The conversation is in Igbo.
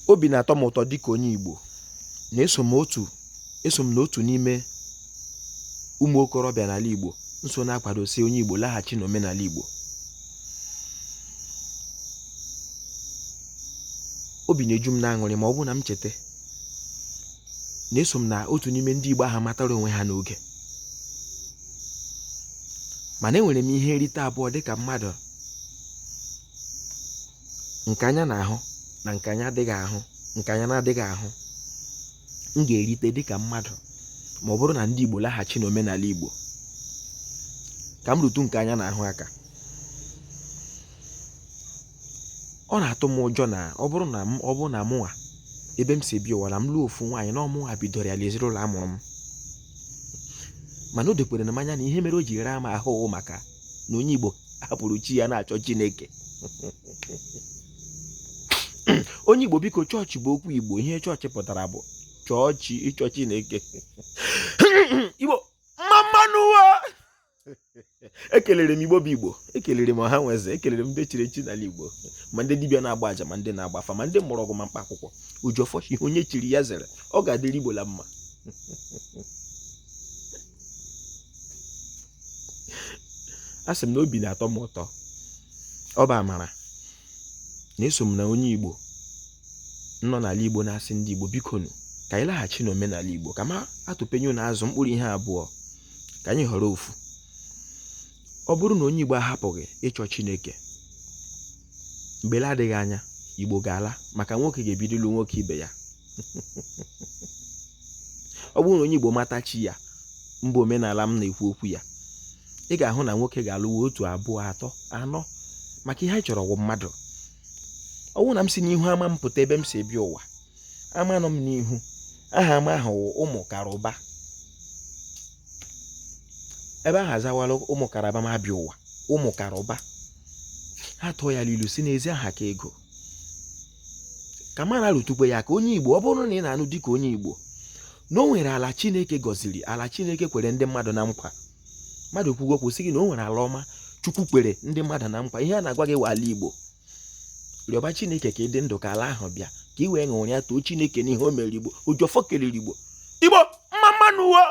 obi na-atọ m ụtọ dịka onye Igbo na eso m n'otu n'ime ụmụ okorobịa n'ala Igbo nso na-akwadosi onye Igbo laghachi n'omenala Igbo. Obi na-eju m n'aṅụrị ma ọ bụ na m cheta na eso m na otu n'ime ndị Igbo ahụ matara onwe ha n'oge, mana enwere m ihe nrite abụọ dịka mmadụ, nke anya na-ahụ na nke anya na-adịghị ahụ m ga-erite dịka mmadụ ma ọ bụrụ na ndị Igbo laghachi n'omenala Igbo. Ka m rutu nke anya na-ahụ aka, ọ na-atụ m ụjọ na ọ bụrụ na mụnwa ebe m si bịa ụwa na m lụọ ofu nwaanyị na ọmụnwa bidoro ya n'ezinụlọ amụrụ m, mana o dekwere na manya na ihe mere o ji raa m ahụ maka na onye Igbo hapụrụ chi ya na-achọ Chineke. Onye Igbo biko, chọọchị bụ okwu Igbo, ihe chọọchị pụtara bụ chọọchị ịchọ Chineke. Igbo mmanụwa. Ekelere m Igbo bụ Igbo, ekelere m ọha nweze, ekelere m ndị chiri echi n'ala Igbo, ma ndị dibịa na-agba aja, ma ndị na-agba afa, ma ndị mgbọrọgwụ, ma mkpa akwụkwọ. Ujọfọchi onye chiri ya zere, ọ ga-adịrị Igbo la mma. Asị m na obi na-atọ m ụtọ, ọ bụ amara na eso m na onye Igbo nọ n'ala Igbo na-asị ndị Igbo bikonu ka anyị laghachi n'omenala Igbo, ka ma atụpenye na azụ mkpụrụ ihe abụọ ka anyị họrọ ofu. Ọ bụrụ na onye Igbo ahapụghị ịchọ Chineke, mgbe adịghị anya Igbo ga-ala, maka nwoke ga-ebido ịlụ nwoke ibe ya. Ọ bụrụ na onye Igbo mata chi ya, mba omenala m na-ekwu okwu ya, ị ga-ahụ na nwoke ga-alụwa otu, abụọ, atọ, anọ, maka ihe anyị chọrọ wụ mmadụ. Ọ bụrụ na m si n'ihu ama m pụta ebe m si bịa ụwa, ama nọ m n'ihu, aha ama ahụ wụ ụmụ Karụba. Ebe ahụ azawala ụmụ Karụba ma bịa ụwa, ụmụ Karụba. Ha tụọ ya n'ilu si n'ezi aha ka ego. Ka ma na-alụtukwe ya ka onye Igbo, ọ bụrụ na ị na-anụ dịka onye Igbo, na o nwere ala Chineke gọziri, ala Chineke kwere ndị mmadụ na nkwa. Mmadụ kwugo kwụsị gị na o nwere ala ọma Chukwu kwere ndị mmadụ na nkwa. Ihe a na-agwa gị wa ala Igbo, rịọba Chineke ka ị dị ndụ ka ala ahụ bịa, ka ị wee ṅụrịa too Chineke n'ihe o mere Igbo. Ojọfọ kelere Igbo. Igbo mmanụwa.